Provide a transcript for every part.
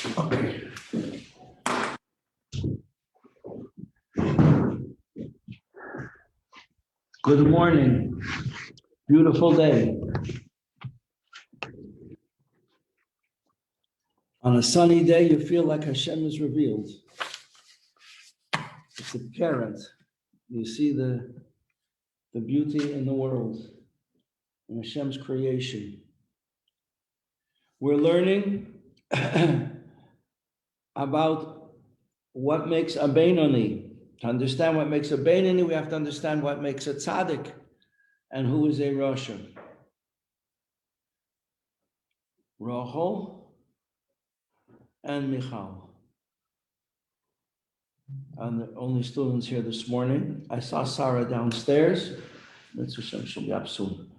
Okay. Good morning. Beautiful day. On a sunny day, you feel like Hashem is revealed. It's apparent. You see the beauty in the world, in Hashem's creation. We're learning about what makes a Beinoni. To understand what makes a Beinoni, we have to understand what makes a tzaddik and who is a Rasha. Rachel and Michal. I'm the only students here this morning. I saw Sarah downstairs. She'll be up soon.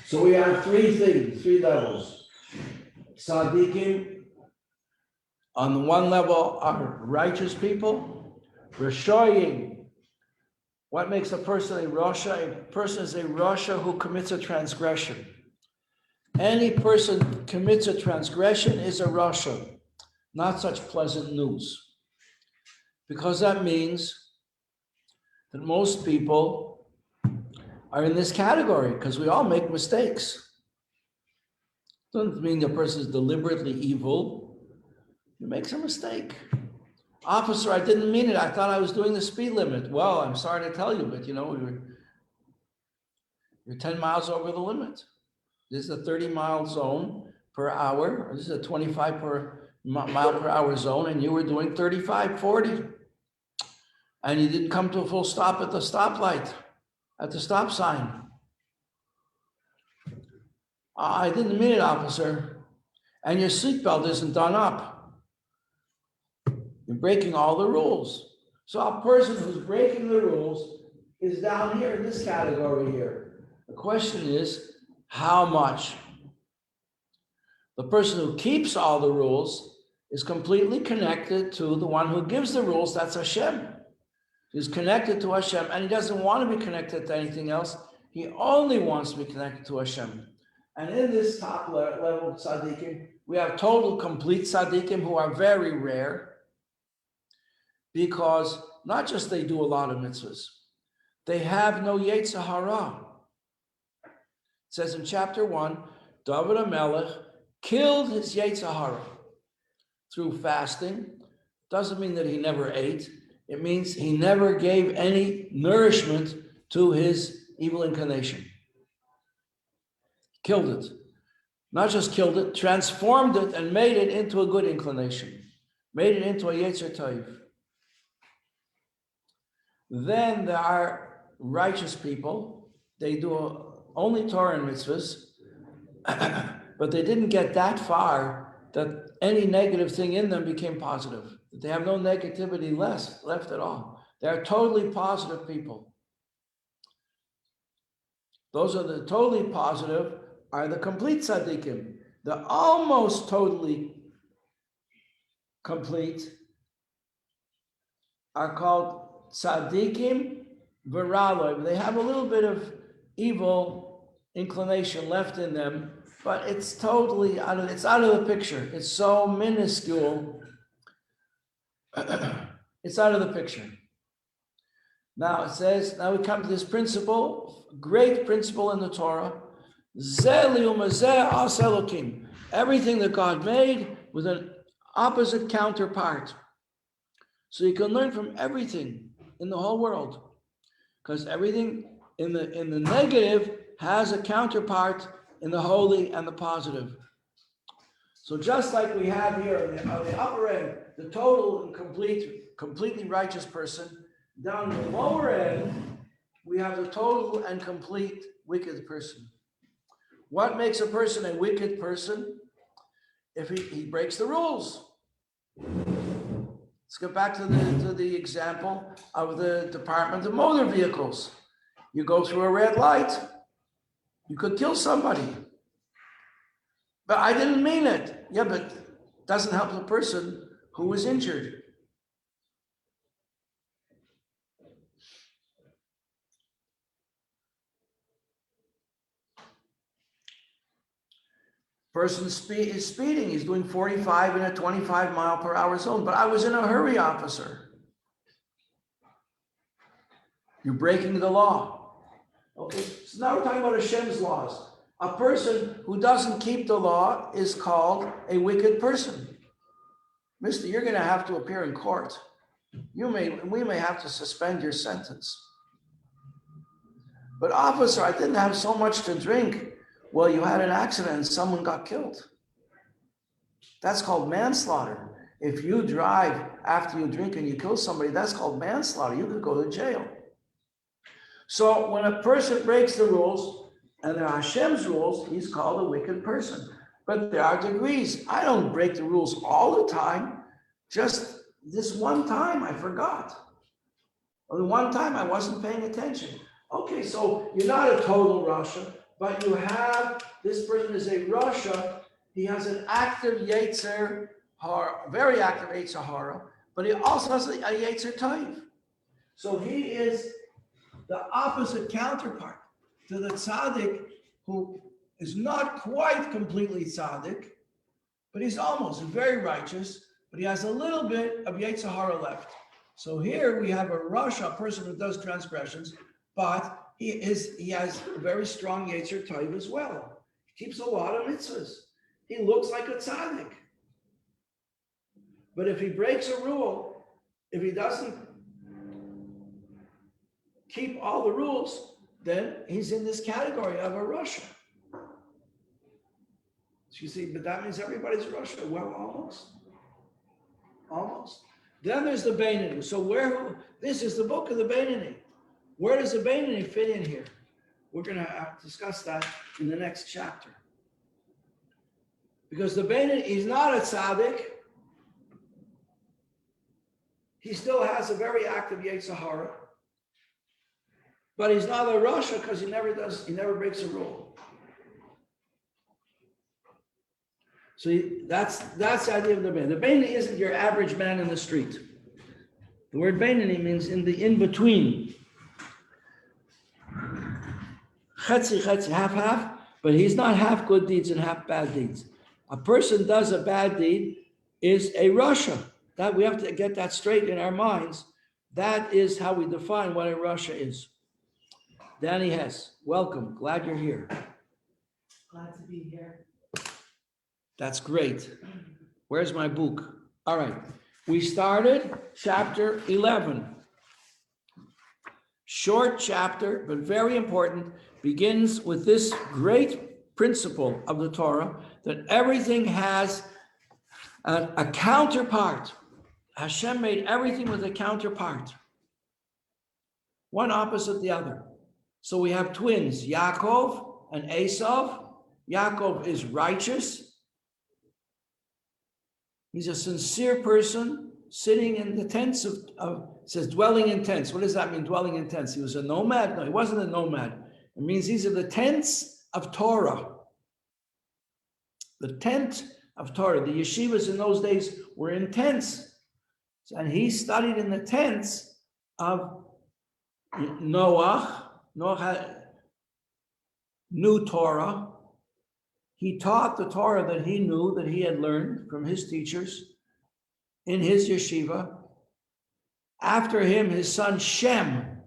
So we have three levels. Tzaddikim, on the one level, are righteous people. Rashoyim, what makes a person a Rasha? A person is a Rasha who commits a transgression. Any person commits a transgression is a Rasha. Not such pleasant news. Because that means that most people are in this category, because we all make mistakes. Doesn't mean the person is deliberately evil. He makes a mistake. Officer, I didn't mean it. I thought I was doing the speed limit. Well, I'm sorry to tell you, but you're 10 miles over the limit. This is a 30-mile zone per hour. This is a 25 mile per hour zone, and you were doing 35, 40. And you didn't come to a full stop at the stoplight, at the stop sign. I didn't mean it, officer. And your seatbelt isn't done up. You're breaking all the rules. So a person who's breaking the rules is down here in this category here. The question is, how much? The person who keeps all the rules is completely connected to the one who gives the rules, that's Hashem. He's connected to Hashem, and he doesn't want to be connected to anything else. He only wants to be connected to Hashem. And in this top level of tzaddikim, we have total complete tzaddikim who are very rare, because not just they do a lot of mitzvahs, they have no Yetzer Hara. It says in chapter 1, David HaMelech killed his Yetzer Hara through fasting. Doesn't mean that he never ate. It means he never gave any nourishment to his evil inclination. Killed it. Not just killed it, transformed it and made it into a good inclination. Made it into a Yetzer Tov. Then there are righteous people. They do only Torah and mitzvahs, but they didn't get that far that any negative thing in them became positive. They have no negativity left at all. They're totally positive people. Those are the totally positive, are the complete tzaddikim. The almost totally complete are called tzaddikim v'raloi. They have a little bit of evil inclination left in them, but it's totally out of the picture. It's so minuscule. It's out of the picture. Now it says, now we come to this principle, great principle in the Torah. Everything that God made with an opposite counterpart. So you can learn from everything in the whole world, because everything in the negative has a counterpart in the holy and the positive. So just like we have here on the upper end, the total and completely righteous person, down the lower end, we have the total and complete wicked person. What makes a person a wicked person? If he breaks the rules. Let's get back to the example of the Department of Motor Vehicles. You go through a red light, you could kill somebody. But I didn't mean it. Yeah, but it doesn't help the person who was injured. Person is speeding. He's doing 45 in a 25 mile per hour zone. But I was in a hurry, officer. You're breaking the law. Okay, so now we're talking about Hashem's laws. A person who doesn't keep the law is called a wicked person. Mister, you're going to have to appear in court. We may have to suspend your sentence. But officer, I didn't have so much to drink. Well, you had an accident and someone got killed. That's called manslaughter. If you drive after you drink and you kill somebody, that's called manslaughter. You could go to jail. So when a person breaks the rules, and they're Hashem's rules, he's called a wicked person. But there are degrees. I don't break the rules all the time. Just this one time, I forgot. Or the one time I wasn't paying attention. Okay, so you're not a total Rasha, but you have, this person is a Rasha. He has an active Yetzer Hara, very active Yetzer Hara, but he also has a Yetzer Tov. So he is the opposite counterpart to the tzaddik who is not quite completely tzaddik, but he's almost very righteous, but he has a little bit of Yetzer Hara left. So here we have a Rasha, a person who does transgressions, but he has a very strong Yetzer Tov as well. He keeps a lot of mitzvahs. He looks like a tzaddik. But if he breaks a rule, if he doesn't keep all the rules, then he's in this category of a Rasha. You see, but that means everybody's Rasha. Well, almost. Almost. Then there's the Beinoni. So this is the book of the Beinoni. Where does the Beinoni fit in here? We're going to discuss that in the next chapter. Because the Beinoni is not a tzaddik. He still has a very active Yetzer Hara. But he's not a Rasha because he never breaks a rule. So that's the idea of the Beinoni. The Beinoni isn't your average man in the street. The word Beinoni means in between. Chetzi, half, but he's not half good deeds and half bad deeds. A person does a bad deed is a Rasha. That we have to get that straight in our minds. That is how we define what a Rasha is. Danny Hess, welcome. Glad you're here. Glad to be here. That's great. Where's my book? All right. We started chapter 11. Short chapter, but very important. Begins with this great principle of the Torah that everything has a counterpart. Hashem made everything with a counterpart. One opposite the other. So we have twins, Yaakov and Esav. Yaakov is righteous. He's a sincere person sitting in the tents of it says dwelling in tents. What does that mean, dwelling in tents? He was a nomad? No, he wasn't a nomad. It means these are the tents of Torah. The tent of Torah. The yeshivas in those days were in tents. And he studied in the tents of Noah. Noah knew Torah. He taught the Torah that he knew, that he had learned from his teachers in his yeshiva. After him, his son Shem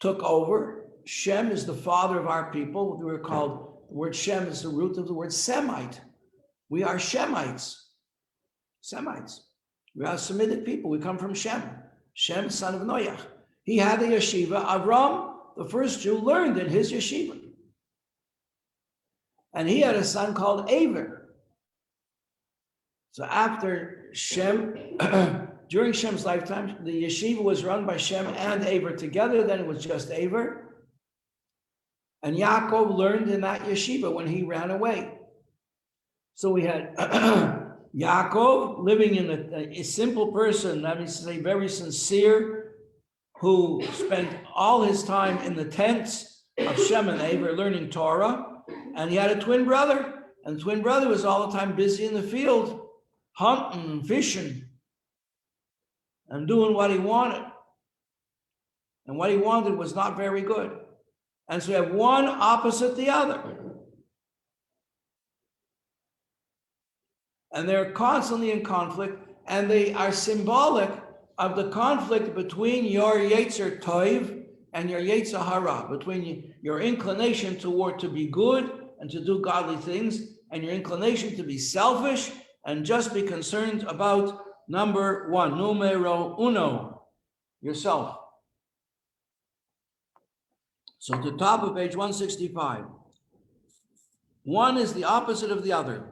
took over. Shem is the father of our people. We were called, the word Shem is the root of the word Semite. We are Shemites. Semites. We are Semitic people. We come from Shem. Shem, son of Noach. He had a yeshiva. Avram, the first Jew, learned in his yeshiva. And he had a son called Iyar. So after Shem, during Shem's lifetime, the yeshiva was run by Shem and Iyar together. Then it was just Iyar. And Yaakov learned in that yeshiva when he ran away. So we had Yaakov living in a simple person, that means to say very sincere, who spent all his time in the tents of Shem and Iyar learning Torah. And he had a twin brother, and the twin brother was all the time busy in the field, hunting and fishing and doing what he wanted. And what he wanted was not very good. And so we have one opposite the other. And they're constantly in conflict, and they are symbolic of the conflict between your Yetzer Tov and your Yetzer Hara, between your inclination toward to be good and to do godly things, and your inclination to be selfish and just be concerned about number one, numero uno, yourself. So to the top of page 165, one is the opposite of the other.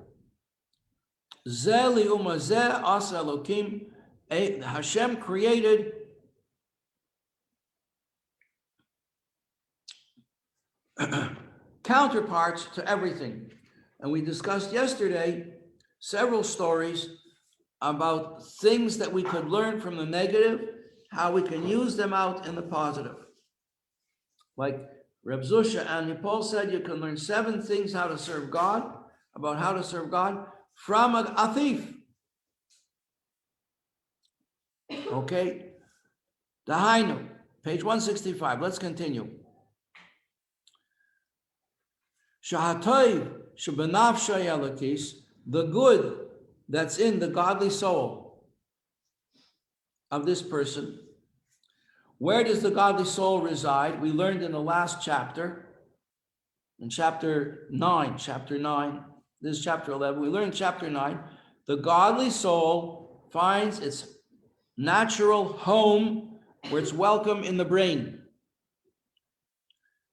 Hashem created counterparts to everything. And we discussed yesterday several stories about things that we could learn from the negative, how we can use them out in the positive. Like Reb Zusha and Paul said, you can learn 7 things how to serve God, about how to serve God from a thief. Okay, Dahainu, page 165. Let's continue. Shahatoiv shebenafshay elokis, the good that's in the godly soul of this person. Where does the godly soul reside? We learned in the last chapter, in chapter 9. This is chapter 11. We learned in chapter 9, the godly soul finds its natural home where it's welcome in the brain.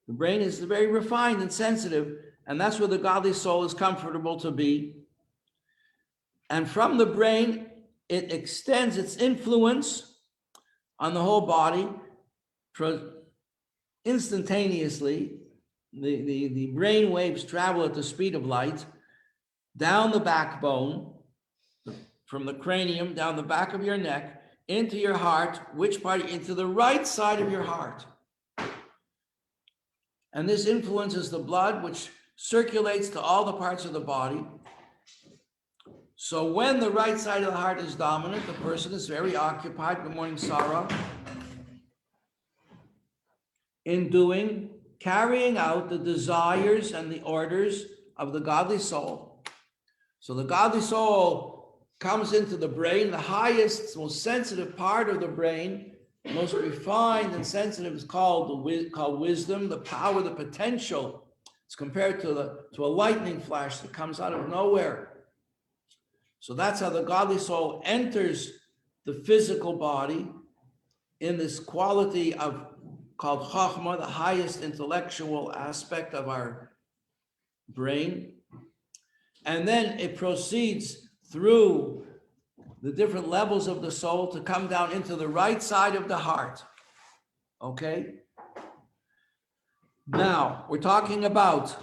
The brain is very refined and sensitive, and that's where the godly soul is comfortable to be. And from the brain, it extends its influence on the whole body. Instantaneously, the brain waves travel at the speed of light down the backbone, from the cranium, down the back of your neck, into your heart. Which part? Into the right side of your heart. And this influences the blood, which circulates to all the parts of the body. So when the right side of the heart is dominant, the person is very occupied, good morning, Sarah, in carrying out the desires and the orders of the godly soul. So the godly soul comes into the brain, the highest, most sensitive part of the brain, most refined and sensitive is called wisdom, the power, the potential. It's compared to a lightning flash that comes out of nowhere. So that's how the godly soul enters the physical body in this quality of called Chachma, the highest intellectual aspect of our brain. And then it proceeds through the different levels of the soul to come down into the right side of the heart. Okay? Now, we're talking about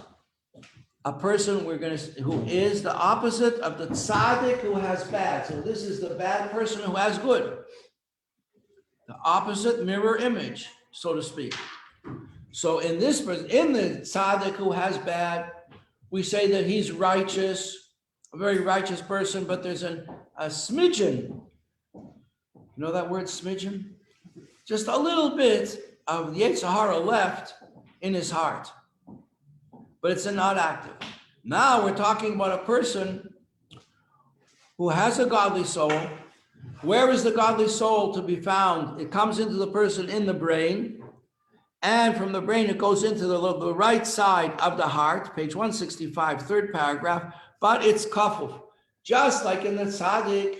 a person who is the opposite of the tzaddik who has bad. So this is the bad person who has good. The opposite mirror image, so to speak. So in this person, in the tzaddik who has bad, we say that he's righteous, a very righteous person, but there's a smidgen. You know that word smidgen? Just a little bit of the Yetzer Hara left in his heart, but it's not active. Now we're talking about a person who has a godly soul. Where is the godly soul to be found? It comes into the person in the brain, and from the brain it goes into the right side of the heart, page 165, third paragraph, but it's kafuf. Just like in the tzaddik,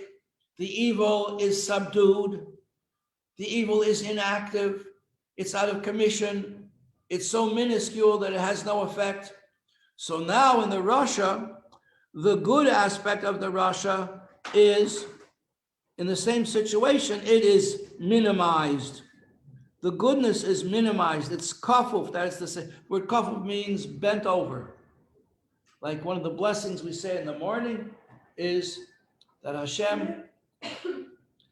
the evil is subdued, the evil is inactive, it's out of commission, it's so minuscule that it has no effect. So now in the Rasha, the good aspect of the Rasha is, in the same situation, it is minimized. The goodness is minimized. It's kafuf. That is to say, word kafuf means bent over. Like one of the blessings we say in the morning is that Hashem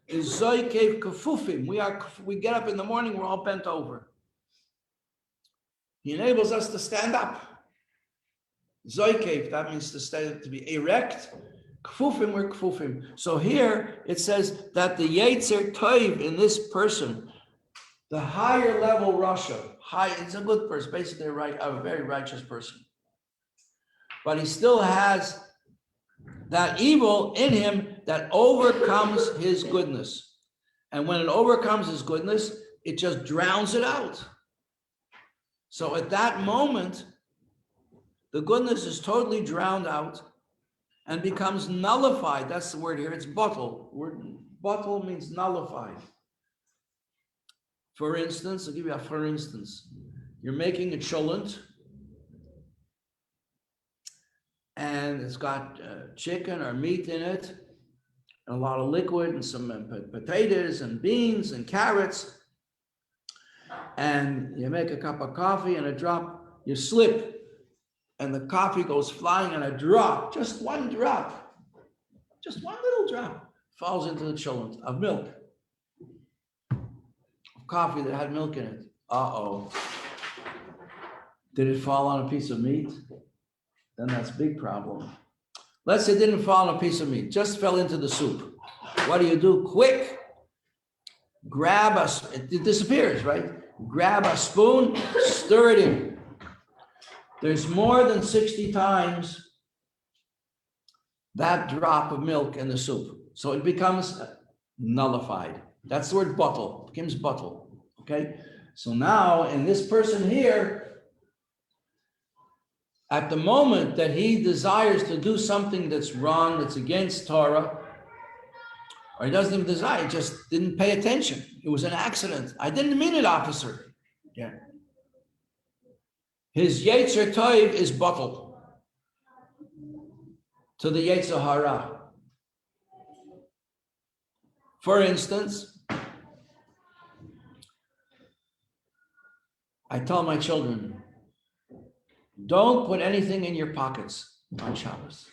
is zoikev kafufim. We get up in the morning, we're all bent over. He enables us to stand up. Zoikev, that means to stand, to be erect. Kfufim, we're kfufim. So here it says that the Yetzer Tov in this person, the higher level Rasha, it's a good person, basically a very righteous person. But he still has that evil in him that overcomes his goodness. And when it overcomes his goodness, it just drowns it out. So at that moment, the goodness is totally drowned out and becomes nullified. That's the word here. It's bottle. Word bottle means nullified. For instance, I'll give you a for instance. You're making a cholent, and it's got chicken or meat in it, and a lot of liquid, and some potatoes and beans and carrots. And you make a cup of coffee and a drop, you slip, and the coffee goes flying, and a drop, just one drop, just one little drop, falls into the cholent of milk, of coffee that had milk in it. Uh-oh. Did it fall on a piece of meat? Then that's a big problem. Let's say it didn't fall on a piece of meat, just fell into the soup. What do? Quick, grab it disappears, right? Grab a spoon, stir it in. There's more than 60 times that drop of milk in the soup. So it becomes nullified. That's the word bottle, it becomes bottle, okay? So now in this person here, at the moment that he desires to do something that's wrong, that's against Torah, or he doesn't even desire, he just didn't pay attention. It was an accident. I didn't mean it, officer. Yeah. His Yetzer Tov is bottled to the Yetzer Hara. For instance, I tell my children, don't put anything in your pockets on Shabbos.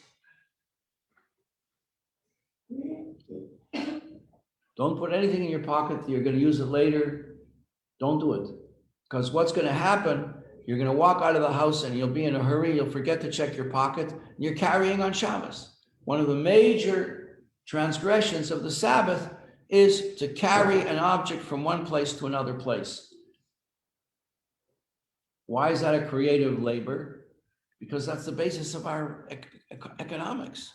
Don't put anything in your pocket. You're going to use it later. Don't do it. Because what's going to happen, you're going to walk out of the house and you'll be in a hurry. You'll forget to check your pocket. And you're carrying on Shabbos. One of the major transgressions of the Sabbath is to carry an object from one place to another place. Why is that a creative labor? Because that's the basis of our economics.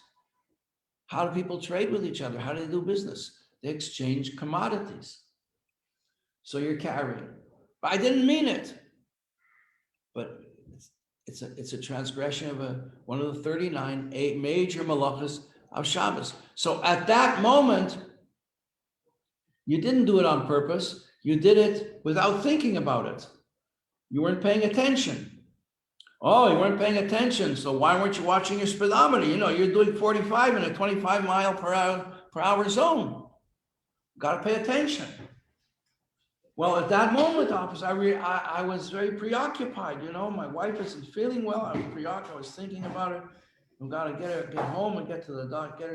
How do people trade with each other? How do they do business? They exchange commodities. So you're carrying. But I didn't mean it. But it's a transgression of one of the 39 major malachas of Shabbos. So at that moment, you didn't do it on purpose. You did it without thinking about it. You weren't paying attention. Oh, you weren't paying attention. So why weren't you watching your speedometer? You know, you're doing 45 in a 25 mile per hour zone. Got to pay attention. Well, at that moment, officer, I was very preoccupied. You know, my wife isn't feeling well. I was preoccupied. I was thinking about it. We got to get home and get her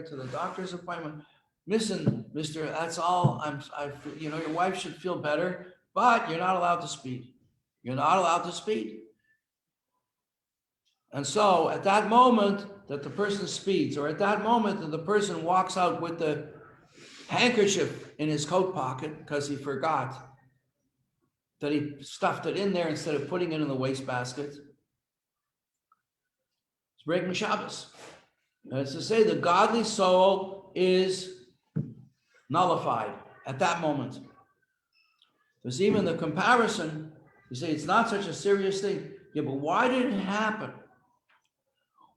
to the doctor's appointment. Listen, mister, that's all. You know, your wife should feel better, but you're not allowed to speed. You're not allowed to speed. And so at that moment that the person speeds, or at that moment that the person walks out with the handkerchief in his coat pocket because he forgot that he stuffed it in there instead of putting it in the wastebasket, it's breaking Shabbos. And it's to say the godly soul is nullified at that moment. There's even the comparison. You say it's not such a serious thing. Yeah, but why did it happen?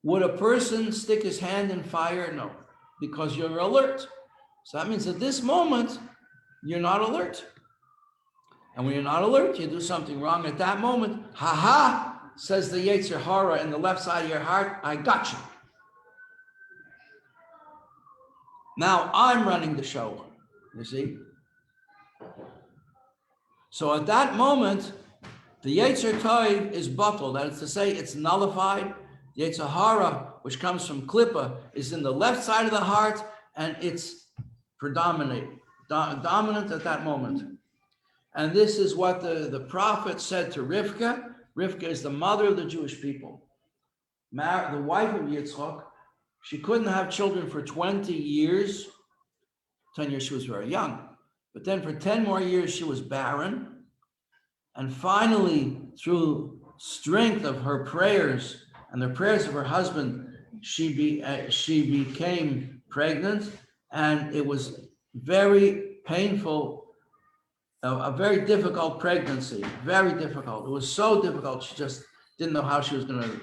Would a person stick his hand in fire? No, because you're alert. So that means at this moment, you're not alert. And when you're not alert, you do something wrong. At that moment, says the Yetzer Hara in the left side of your heart, I got you. Now I'm running the show, you see? So at that moment, the Yetzer Tov is bottled. That is to say, it's nullified. The Yetzer Hara, which comes from Klippa, is in the left side of the heart, and it's dominant at that moment. And this is what the prophet said to Rivka. Rivka is the mother of the Jewish people. The wife of Yitzchak. She couldn't have children for 20 years. 10 years she was very young. But then for 10 more years she was barren. And finally, through strength of her prayers and the prayers of her husband, she became pregnant, and it was very painful, a very difficult pregnancy, very difficult. It was so difficult, she just didn't know how she was going to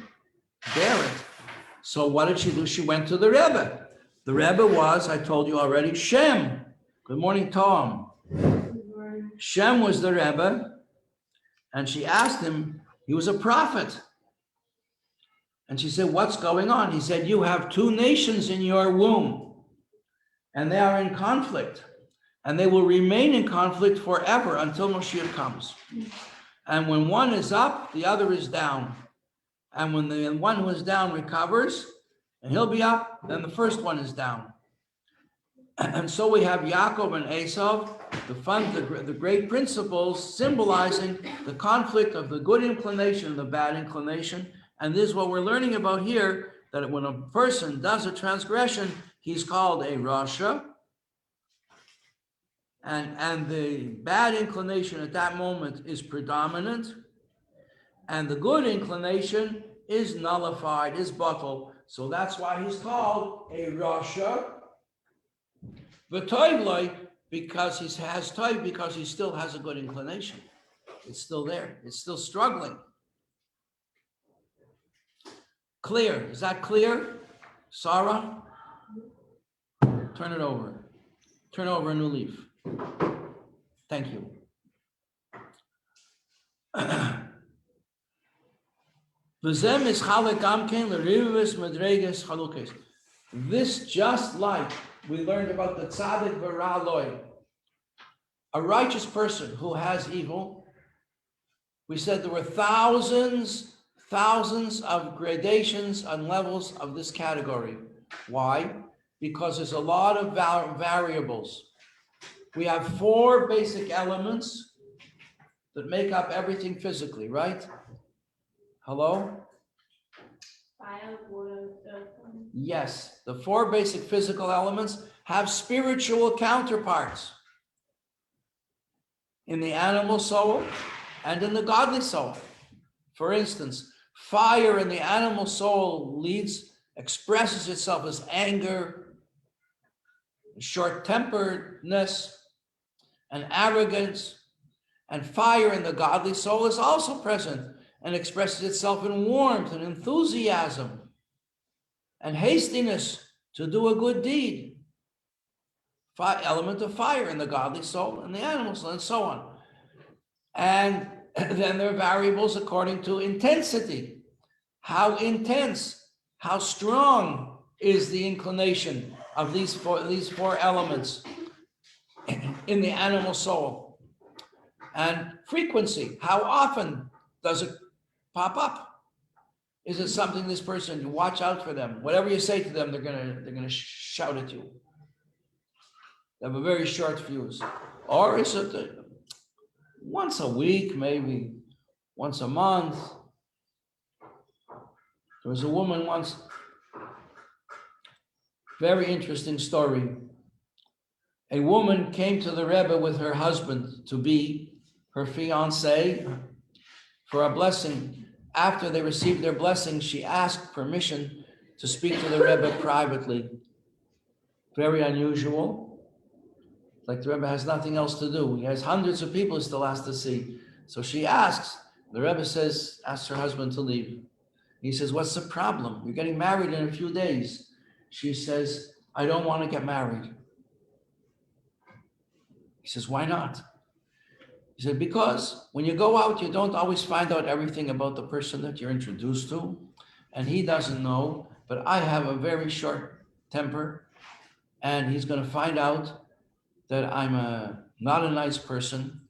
bear it. So what did she do? She went to the Rebbe. The Rebbe was, I told you already, Shem. Good morning, Tom. Shem was the Rebbe, and she asked him, he was a prophet. And she said, what's going on? He said, you have two nations in your womb, and they are in conflict, and they will remain in conflict forever until Moshiach comes. And when one is up, the other is down. And when the one who is down recovers, and he'll be up, then the first one is down. And so we have Yaakov and Esav, the great principles symbolizing the conflict of the good inclination and the bad inclination. And this is what we're learning about here, that when a person does a transgression, he's called a Rasha. And the bad inclination at that moment is predominant. And the good inclination is nullified, is bottled. So that's why he's called a Rasha. V'toivloi, because he has toiv, because he still has a good inclination. It's still there. It's still struggling. Clear. Is that clear? Sarah? Turn it over. Turn over a new leaf. Thank you. This, just like we learned about the tzaddik v'ra'loi, a righteous person who has evil, we said there were thousands of gradations and levels of this category. Why? Because there's a lot of variables. We have four basic elements that make up everything physically, right? Hello? Fire, water, earth. Yes, the four basic physical elements have spiritual counterparts in the animal soul and in the godly soul. For instance, fire in the animal soul expresses itself as anger, short-temperedness, and arrogance. And fire in the godly soul is also present and expresses itself in warmth and enthusiasm and hastiness to do a good deed. Element of fire in the godly soul and the animal soul, and so on. And then there are variables according to intensity. How intense, how strong is the inclination of these four elements in the animal soul? And frequency, how often does it pop up? Is it something this person, you watch out for them? Whatever you say to them, they're gonna shout at you. They have a very short fuse. Or is it once a week, maybe once a month? There was a woman once, very interesting story. A woman came to the Rebbe with her husband to be, her fiance, for a blessing. After they received their blessing, she asked permission to speak to the Rebbe privately. Very unusual. Like the Rebbe has nothing else to do. He has hundreds of people he still has to see. So she asks. The Rebbe asks her husband to leave. He says, what's the problem? You're getting married in a few days. She says, I don't want to get married. He says, why not? He said, because when you go out, you don't always find out everything about the person that you're introduced to. And he doesn't know, but I have a very short temper. And he's going to find out that I'm not a nice person,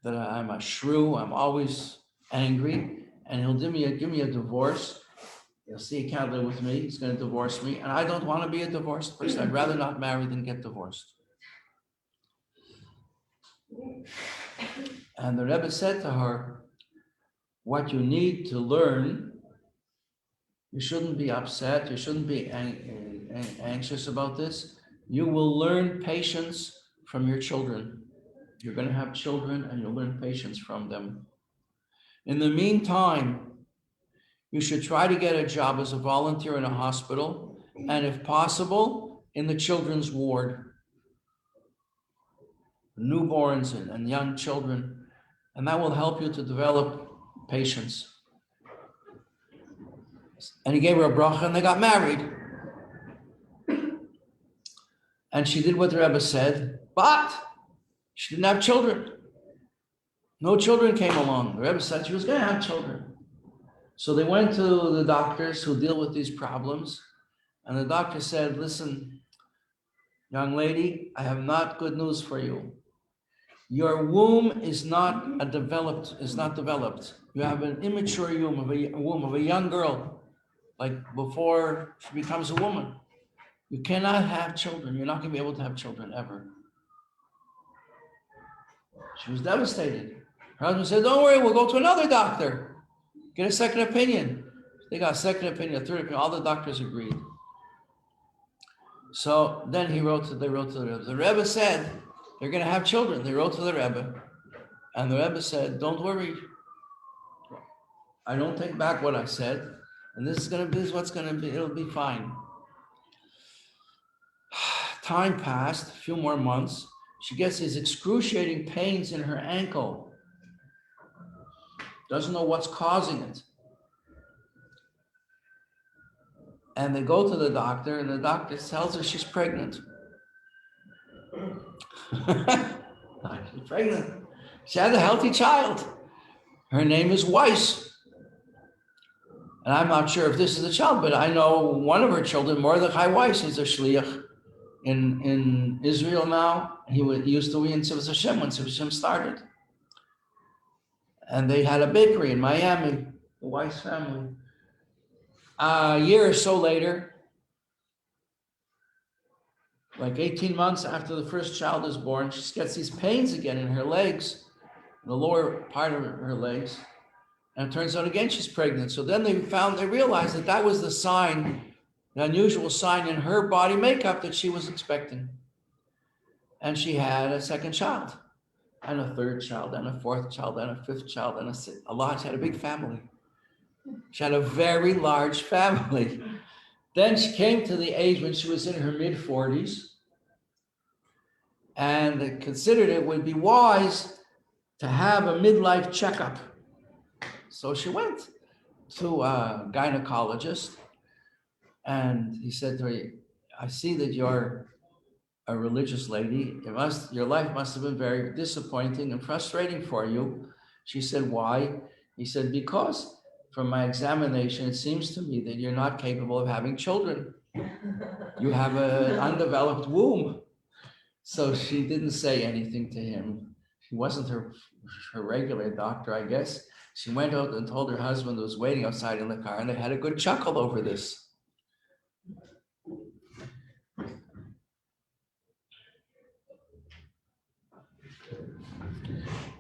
that I'm a shrew, I'm always angry, and he'll give me a divorce. He'll see he can't live with me, he's going to divorce me, and I don't want to be a divorced person. I'd rather not marry than get divorced. And the Rebbe said to her, what you need to learn, you shouldn't be upset, you shouldn't be anxious about this. You will learn patience from your children. You're going to have children and you'll learn patience from them. In the meantime, you should try to get a job as a volunteer in a hospital, and if possible, in the children's ward, newborns and young children, and that will help you to develop patience. And he gave her a bracha, and they got married. And she did what the Rebbe said, but she didn't have children. No children came along. The Rebbe said she was going to have children. So they went to the doctors who deal with these problems, and the doctor said, listen, young lady, I have not good news for you. Your womb is not developed. You have an immature womb of a young girl, like before she becomes a woman. You cannot have children. You're not going to be able to have children ever. She was devastated. Her husband said, don't worry, we'll go to another doctor. Get a second opinion. They got a second opinion, a third opinion. All the doctors agreed. So then they wrote to the Rebbe. The Rebbe said, they're going to have children. They wrote to the Rebbe. And the Rebbe said, don't worry. I don't take back what I said. And this is what's going to be. It'll be fine. Time passed, a few more months. She gets these excruciating pains in her ankle. Doesn't know what's causing it. And they go to the doctor, and the doctor tells her she's pregnant. She's pregnant. She had a healthy child. Her name is Weiss. And I'm not sure if this is the child, but I know one of her children, Mordechai Weiss, he's a shliach in Israel now. He used to be in Tzivos Hashem when Tzivos Hashem started. And they had a bakery in Miami, the Weiss family. A year or so later, like 18 months after the first child is born, she gets these pains again in her legs, the lower part of her legs. And it turns out again she's pregnant. So then they realized that was the sign, the unusual sign in her body makeup that she was expecting. And she had a second child, and a third child, and a fourth child, and a fifth child, and she had a big family. She had a very large family. Then she came to the age when she was in her mid-40s, and they considered it would be wise to have a midlife checkup. So she went to a gynecologist, and he said to her, I see that you're a religious lady. Your life must have been very disappointing and frustrating for you. She said, why? He said, because from my examination, it seems to me that you're not capable of having children. You have an undeveloped womb. So she didn't say anything to him. She wasn't her regular doctor, I guess. She went out and told her husband who was waiting outside in the car, and they had a good chuckle over this.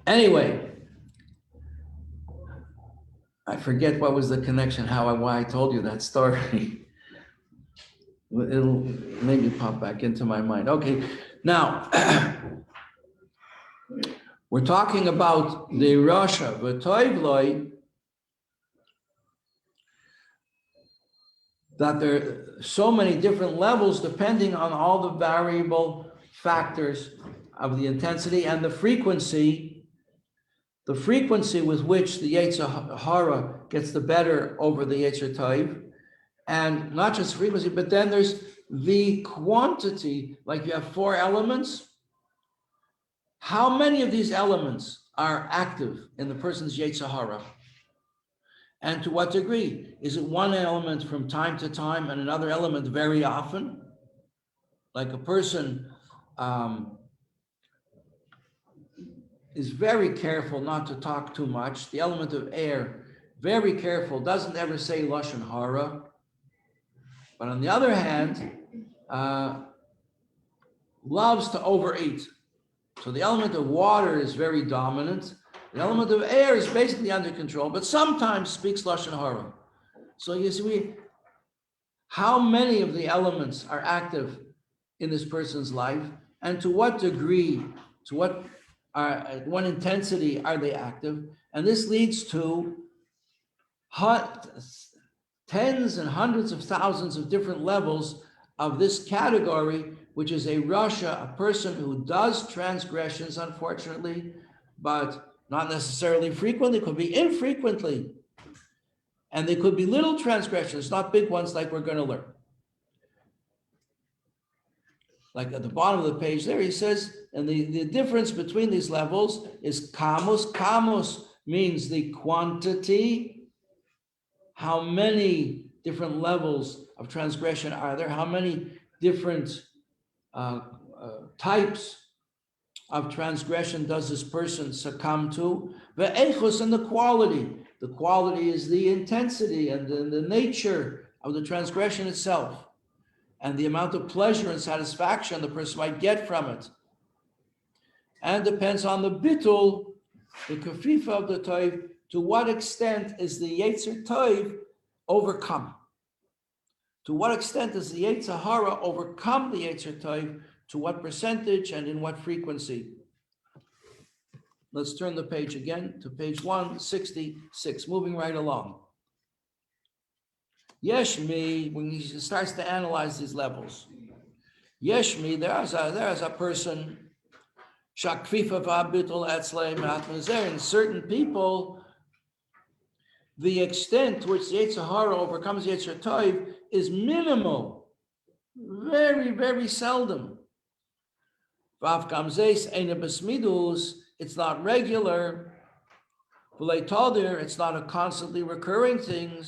Anyway, I forget what was the connection, why I told you that story. It'll maybe pop back into my mind. Okay, now, we're talking about the Rasha, V'toivloi, that there are so many different levels depending on all the variable factors of the intensity and the frequency with which the Yetzer Hara gets the better over the Yetzer Tov, and not just frequency, but then there's the quantity, like you have 4 elements. How many of these elements are active in the person's Yetzer Hara? And to what degree? Is it one element from time to time and another element very often? Like a person is very careful not to talk too much. The element of air, very careful, doesn't ever say Lashon Hara. But on the other hand, loves to overeat. So the element of water is very dominant. The element of air is basically under control, but sometimes speaks Lashon Hara. So you see, how many of the elements are active in this person's life, and to what degree, at what intensity are they active? And this leads to tens and hundreds of thousands of different levels of this category, which is a Rasha, a person who does transgressions, unfortunately, but not necessarily frequently, could be infrequently. And they could be little transgressions, not big ones like we're going to learn. Like at the bottom of the page there, he says, and the difference between these levels is kamos. Kamos means the quantity. How many different levels of transgression are there? How many different types of transgression does this person succumb to? The echos and the quality. The quality is the intensity and the nature of the transgression itself, and the amount of pleasure and satisfaction the person might get from it. And depends on the bittul, the kafifa of the toiv, to what extent is the yetzer toiv overcome? To what extent does the yetzer hara overcome the yetzer toiv? To what percentage and in what frequency? Let's turn the page again to page 166, moving right along. Yeshmi, when he starts to analyze these levels, Yeshmi, there's a person, Shakfifa v'abitul etzlei matmazer, in certain people, the extent to which the Yetzer Hara overcomes the Yetzer Tov is minimal, very, very seldom. Vav kamzeis eina besmidus, it's not regular. V'lei tadir, it's not a constantly recurring thing.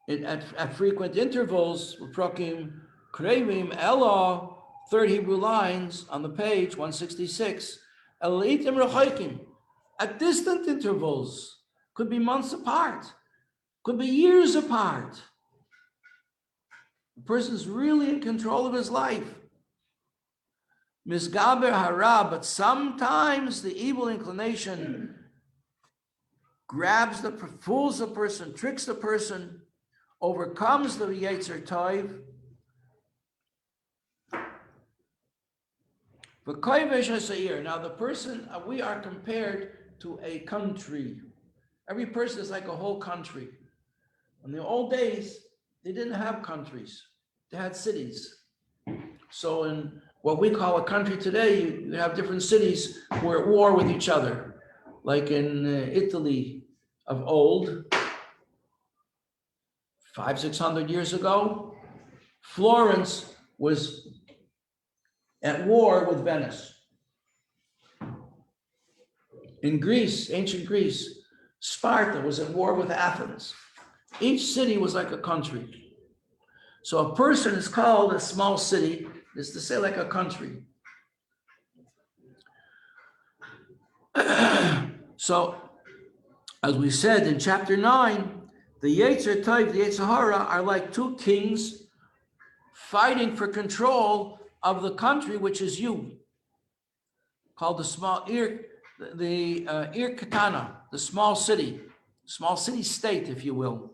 At frequent intervals, prokim krevim ella, third Hebrew lines on the page 166. Elitim rechoikim, at distant intervals, could be months apart, could be years apart. The person's really in control of his life. Misgaber hara, but sometimes the evil inclination grabs fools the person, tricks the person, overcomes the Yetzer Tov. Now the person, we are compared to a country. Every person is like a whole country. In the old days, they didn't have countries. They had cities. So in what we call a country today, you have different cities who are at war with each other. Like in Italy of old, 500-600 years ago, Florence was at war with Venice. In Greece, ancient Greece, Sparta was at war with Athens. Each city was like a country. So a person is called a small city, is to say like a country. So, as we said in chapter 9, the Yetzer Tov, the Yetzer Hara are like two kings fighting for control of the country, which is you, called the small Ir Katana, the small city state, if you will.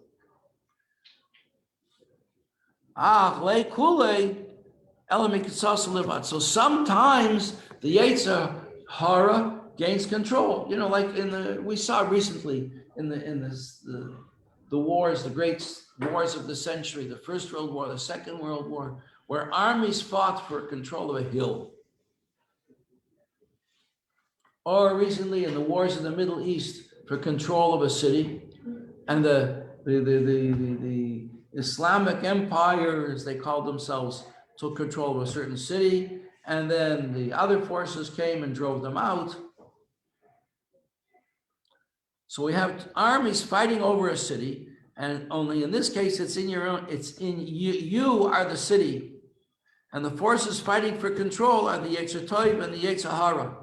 So sometimes the Yetzer Hara gains control. You know, like we saw recently in the wars, the great wars of the century, the First World War, the Second World War, where armies fought for control of a hill. Or recently in the wars in the Middle East for control of a city, and the Islamic Empire, as they called themselves, took control of a certain city, and then the other forces came and drove them out. So we have armies fighting over a city, and only in this case, it's in your own, it's in you, you are the city. And the forces fighting for control are the Yetzer Tov and the Yetzer Hara,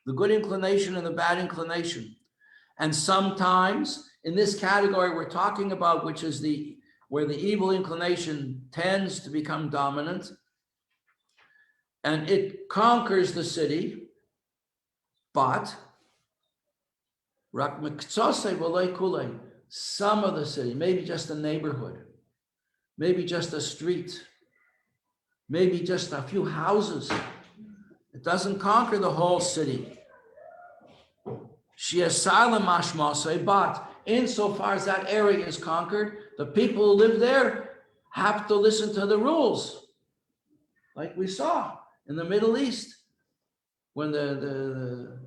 the good inclination and the bad inclination. And sometimes in this category we're talking about, which is where the evil inclination tends to become dominant, and it conquers the city, but some of the city, maybe just a neighborhood, maybe just a street, maybe just a few houses. It doesn't conquer the whole city. But insofar as that area is conquered, the people who live there have to listen to the rules. Like we saw in the Middle East, when the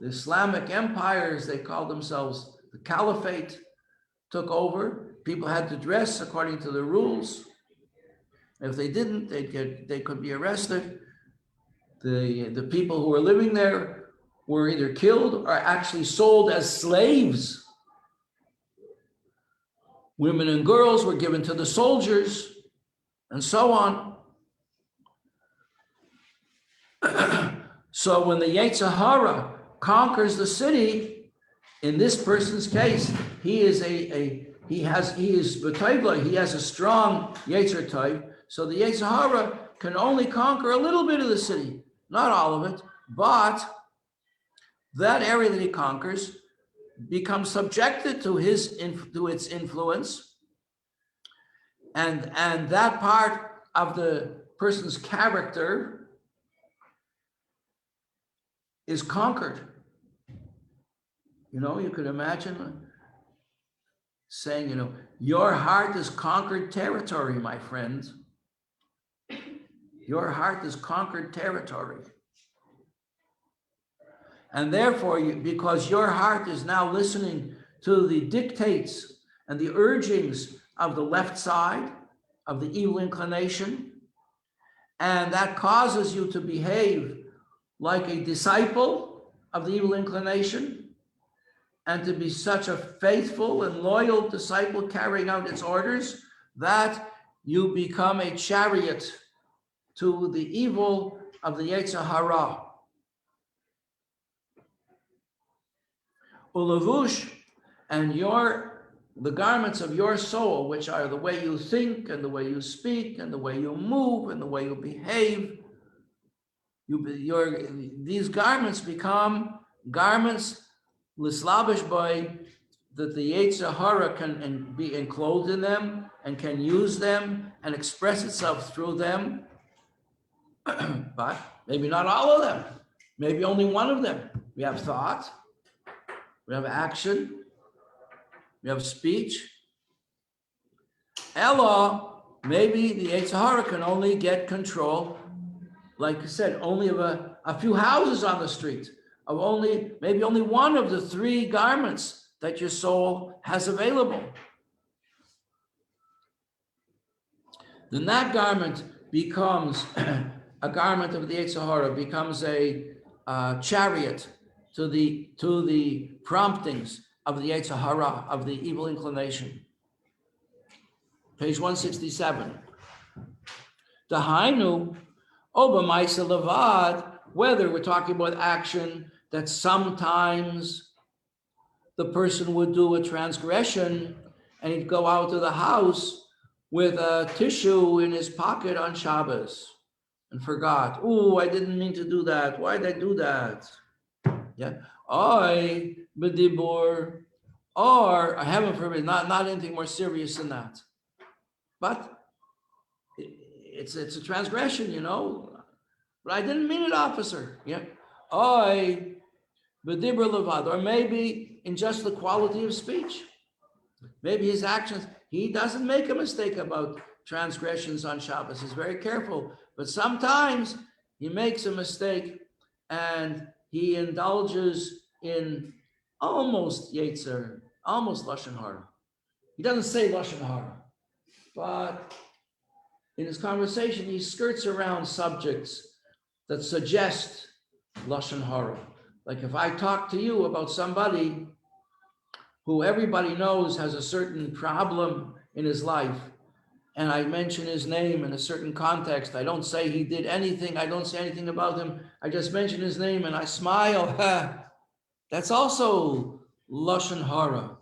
Islamic empires, they called themselves the Caliphate, took over, people had to dress according to the rules. If they didn't, they could be arrested. The people who were living there were either killed or actually sold as slaves. Women and girls were given to the soldiers, and so on. So when the Yetzer Hara conquers the city, in this person's case, he is b'toivla, he has a strong Yetzer Tov. So the Yetzer Hara can only conquer a little bit of the city, not all of it, but that area that he conquers becomes subjected to its influence, and that part of the person's character is conquered. You could imagine saying, your heart is conquered territory, my friend. Your heart is conquered territory. And therefore, because your heart is now listening to the dictates and the urgings of the left side, of the evil inclination, and that causes you to behave like a disciple of the evil inclination, and to be such a faithful and loyal disciple carrying out its orders, that you become a chariot to the evil of the Yetzer Hara. Ulavush, and the garments of your soul, which are the way you think and the way you speak and the way you move and the way you behave, these garments become garments lislabish by, that the Yetzer Hara can be enclosed in them and can use them and express itself through them. But maybe not all of them, maybe only one of them. We have thought, we have action, we have speech. Ella, maybe the Yetzer Hara can only get control, like I said, only of a few houses on the street, of maybe only one of the 3 garments that your soul has available. Then that garment becomes a garment of the Yetzer Hara, becomes a chariot to the promptings of the Yetzer Hara, of the evil inclination. Page 167. Dahainu, Obamaisa Levad, whether we're talking about action that sometimes the person would do a transgression and he'd go out of the house with a tissue in his pocket on Shabbos and forgot. Oh, I didn't mean to do that. Why did I do that? Yeah. I bedibur, or heaven forbid, not anything more serious than that. But it's a transgression, But I didn't mean it, officer. Yeah. I bedibur levad, or maybe in just the quality of speech. Maybe his actions, he doesn't make a mistake about transgressions on Shabbos. He's very careful. But sometimes he makes a mistake and he indulges in almost Yetzer, almost Lashon Hara. He doesn't say Lashon Hara, but in his conversation, he skirts around subjects that suggest Lashon Hara. Like if I talk to you about somebody who everybody knows has a certain problem in his life, and I mention his name in a certain context, I don't say he did anything, I don't say anything about him, I just mention his name and I smile, that's also Lashon Hara.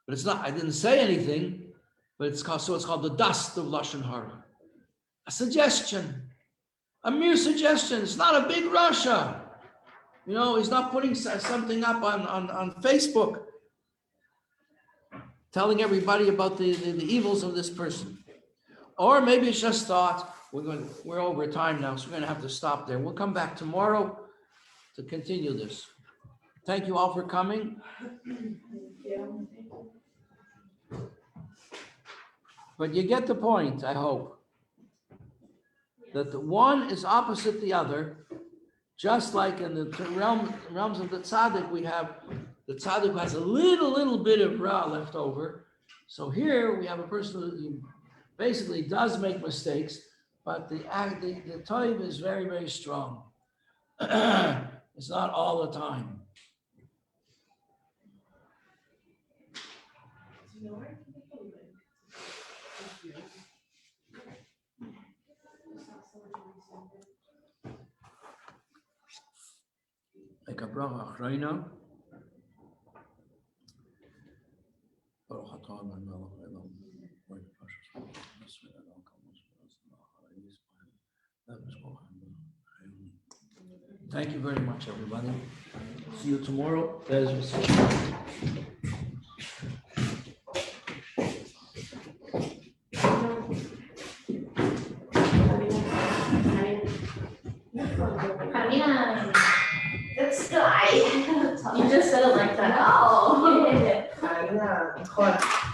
But it's not, I didn't say anything, but it's called the dust of Lashon Hara. A suggestion, a mere suggestion, it's not a big Russia. He's not putting something up on Facebook, telling everybody about the evils of this person. Or maybe it's just thought, we're over time now, so we're going to have to stop there. We'll come back tomorrow to continue this. Thank you all for coming. But you get the point, I hope. That the one is opposite the other, just like in the realms of the tzaddik, we have the tzaddik who has a little bit of ra left over. So here we have a person who basically does make mistakes, but the toiv is very, very strong. It's not all the time. Like a bracha achrayna. Baruch atah Adonai melech haolam. Thank you very much, everybody. See you tomorrow. That's guy. You just said it like that. Oh. נכון.